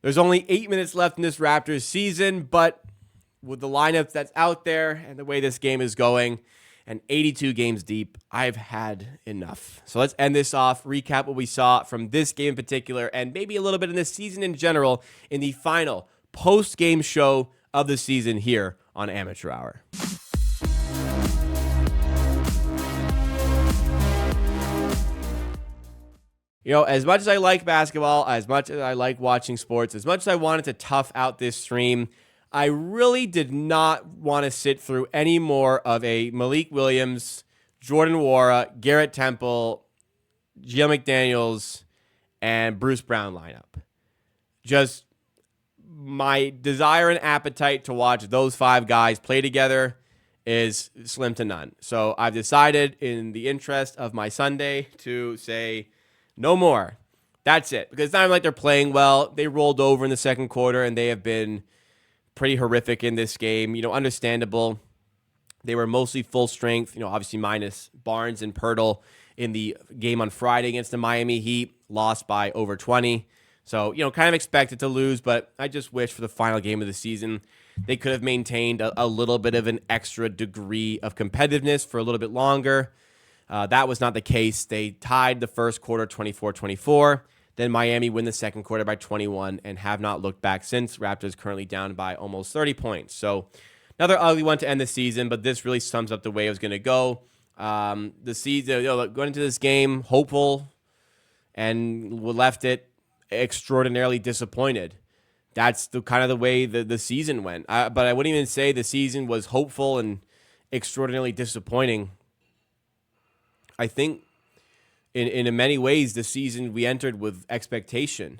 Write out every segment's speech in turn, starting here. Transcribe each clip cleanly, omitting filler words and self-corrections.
There's only 8 minutes left in this Raptors season, but with the lineup that's out there and the way this game is going, and 82 games deep, I've had enough. So let's end this off, recap what we saw from this game in particular, and maybe a little bit in this season in general in the final post-game show of the season here on Amateur Hour. As much as I like basketball, as much as I like watching sports, as much as I wanted to tough out this stream, I really did not want to sit through any more of a Malik Williams, Jordan Nwora, Garrett Temple, Gio McDaniels, and Bruce Brown lineup. Just my desire and appetite to watch those 5 guys play together is slim to none. So I've decided in the interest of my Sunday to say no more. That's it. Because it's not even like they're playing well. They rolled over in the second quarter, and they have been pretty horrific in this game. Understandable. They were mostly full strength, obviously minus Barnes and Pirtle in the game on Friday against the Miami Heat, lost by over 20. So, kind of expected to lose, but I just wish for the final game of the season, they could have maintained a little bit of an extra degree of competitiveness for a little bit longer. That was not the case. They tied the first quarter 24-24. Then Miami win the second quarter by 21 and have not looked back since. Raptors currently down by almost 30 points. So another ugly one to end the season, but this really sums up the way it was going to go. The season, going into this game, hopeful, and we left it extraordinarily disappointed. That's the kind of the way the season went. But I wouldn't even say the season was hopeful and extraordinarily disappointing. I think in many ways, the season we entered with expectation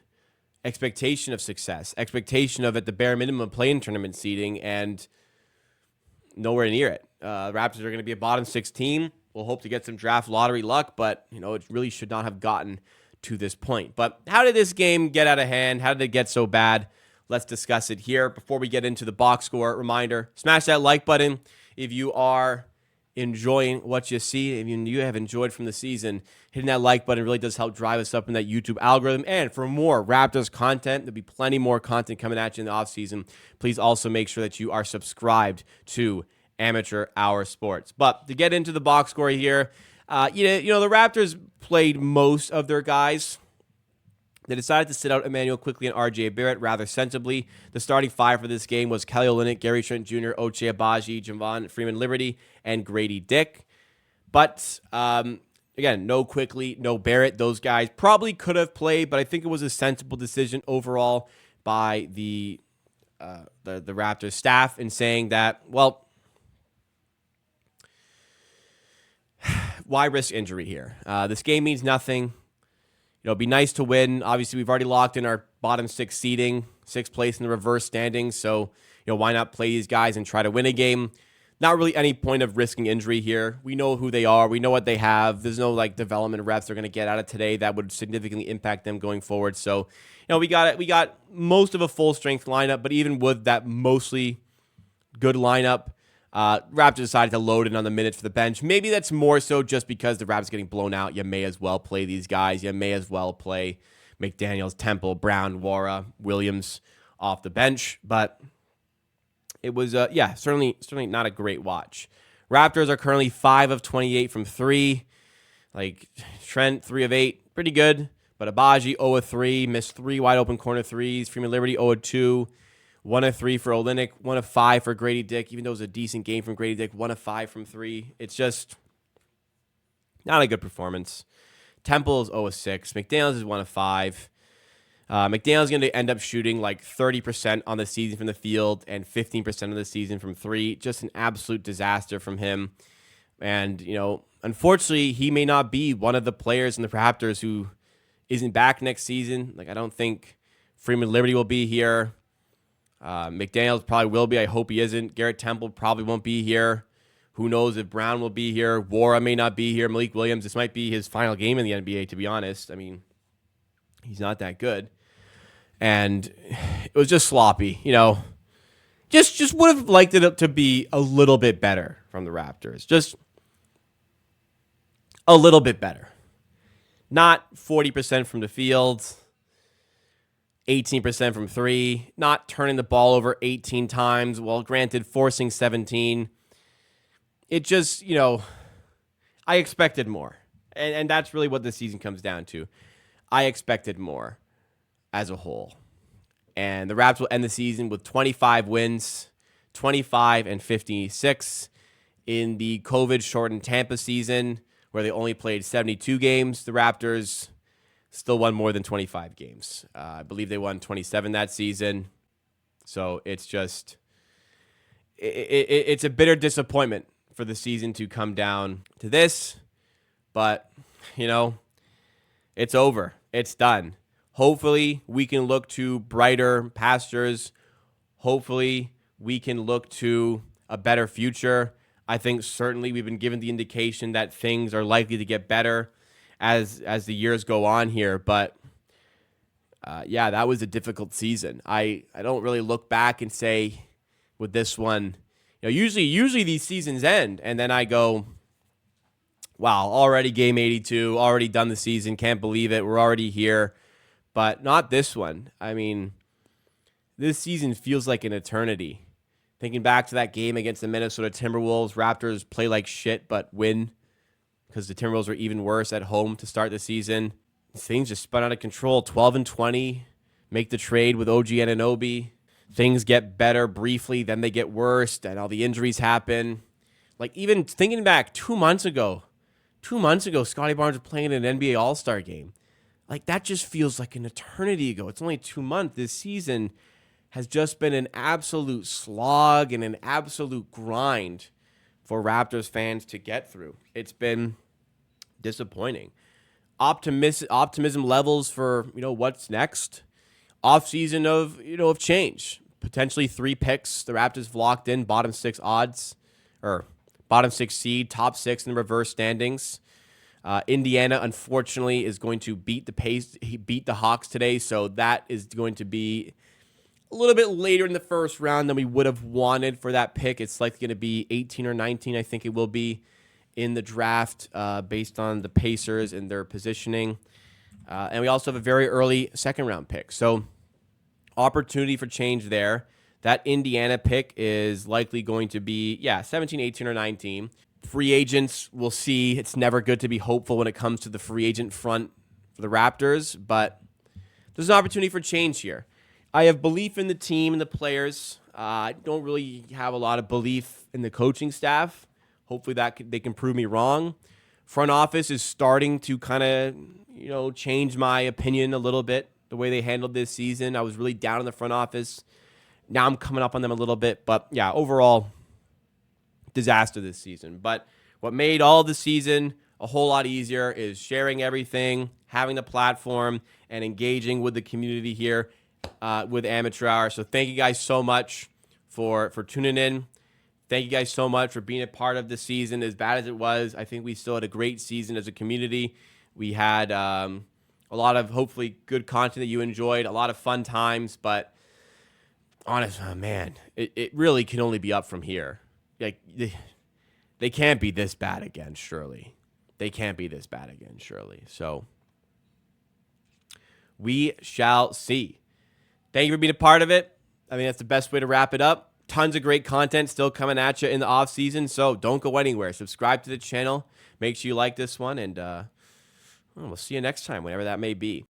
of success, expectation of, at the bare minimum, play-in tournament seeding, and nowhere near it. Raptors are going to be a bottom 6 team. We'll hope to get some draft lottery luck, but it really should not have gotten to this point. But how did this game get out of hand? How did it get so bad? Let's discuss it here. Before we get into the box score, reminder, smash that like button if you are enjoying what you see. If you have enjoyed from the season, hitting that like button really does help drive us up in that YouTube algorithm. And for more Raptors content, there'll be plenty more content coming at you in the offseason. Please also make sure that you are subscribed to Amateur Hour Sports. But to get into the box score here, the Raptors played most of their guys. They decided to sit out Emmanuel Quickley and R.J. Barrett rather sensibly. The starting 5 for this game was Kelly Olynyk, Gary Trent Jr., Ochai Agbaji, Javon Freeman-Liberty, and Grady Dick. But, again, no Quickley, no Barrett. Those guys probably could have played, but I think it was a sensible decision overall by the Raptors staff in saying that, well, why risk injury here? This game means nothing. It'd be nice to win. Obviously, we've already locked in our bottom 6 seeding, 6th place in the reverse standings. So, why not play these guys and try to win a game? Not really any point of risking injury here. We know who they are. We know what they have. There's no development reps they're going to get out of today that would significantly impact them going forward. So, we got most of a full strength lineup, but even with that mostly good lineup, Raptors decided to load in on the minutes for the bench. Maybe that's more so just because the Raptors getting blown out. You may as well play these guys. You may as well play McDaniels, Temple, Brown, Nwora, Williams off the bench. But it was, certainly not a great watch. Raptors are currently 5 of 28 from 3. Trent, 3 of 8. Pretty good. But Agbaji, 0 of 3. Missed 3 wide open corner threes. Freeman-Liberty, 0 of 2. 1 of 3 for Olynyk, 1 of 5 for Grady Dick. Even though it was a decent game from Grady Dick, 1 of 5 from 3. It's just not a good performance. Temple is 0 of 6. McDaniels is 1 of 5. McDaniels is going to end up shooting 30% on the season from the field and 15% of the season from 3. Just an absolute disaster from him. And, unfortunately, he may not be one of the players in the Raptors who isn't back next season. I don't think Freeman-Liberty will be here. McDaniels probably will be. I hope he isn't. Garrett Temple probably won't be here. Who knows if Brown will be here. Nwora may not be here. Malik Williams, this might be his final game in the NBA, to be honest. I mean, he's not that good. And it was just sloppy, Just would have liked it to be a little bit better from the Raptors. Just a little bit better. Not 40% from the field. 18% from three, not turning the ball over 18 times. Well, granted, forcing 17. It just, I expected more. And that's really what this season comes down to. I expected more as a whole. And the Raps will end the season with 25 wins, 25-56 in the COVID-shortened Tampa season, where they only played 72 games. The Raptors still won more than 25 games. I believe they won 27 that season. So it's just, it's a bitter disappointment for the season to come down to this. But, it's over. It's done. Hopefully, we can look to brighter pastures. Hopefully, we can look to a better future. I think certainly we've been given the indication that things are likely to get better as the years go on here. But, that was a difficult season. I don't really look back and say with this one, usually these seasons end, and then I go, wow, already game 82, already done the season, can't believe it, we're already here. But not this one. I mean, this season feels like an eternity. Thinking back to that game against the Minnesota Timberwolves, Raptors play like shit but win because the Timberwolves were even worse at home to start the season. Things just spun out of control. 12-20, make the trade with OG Anunoby. Things get better briefly, then they get worse, and all the injuries happen. Like, even thinking back 2 months ago, Scotty Barnes was playing in an NBA All-Star game. Like, that just feels like an eternity ago. It's only 2 months. This season has just been an absolute slog and an absolute grind for Raptors fans to get through. It's been disappointing. Optimism levels for, what's next. Off-season of change. Potentially 3 picks. The Raptors have locked in bottom 6 odds, or bottom 6 seed, top 6 in the reverse standings. Indiana, unfortunately, is going to beat the Hawks today, so that is going to be a little bit later in the first round than we would have wanted for that pick. It's likely going to be 18 or 19, I think it will be, in the draft based on the Pacers and their positioning. And we also have a very early second-round pick. So opportunity for change there. That Indiana pick is likely going to be, 17, 18, or 19. Free agents, we'll see. It's never good to be hopeful when it comes to the free agent front for the Raptors, but there's an opportunity for change here. I have belief in the team and the players. I don't really have a lot of belief in the coaching staff. Hopefully they can prove me wrong. Front office is starting to kind of, change my opinion a little bit, the way they handled this season. I was really down in the front office. Now I'm coming up on them a little bit, but overall, disaster this season. But what made all the season a whole lot easier is sharing everything, having the platform, and engaging with the community here with Amateur Hour. So thank you guys so much for tuning in. Thank you guys so much for being a part of the season. As bad as it was, I think we still had a great season as a community. We had a lot of hopefully good content that you enjoyed, a lot of fun times, but honestly, man, it really can only be up from here. Like, they can't be this bad again, surely. They can't be this bad again, surely. So we shall see. Thank you for being a part of it. I think that's the best way to wrap it up. Tons of great content still coming at you in the off season, so don't go anywhere. Subscribe to the channel. Make sure you like this one, and we'll see you next time, whenever that may be.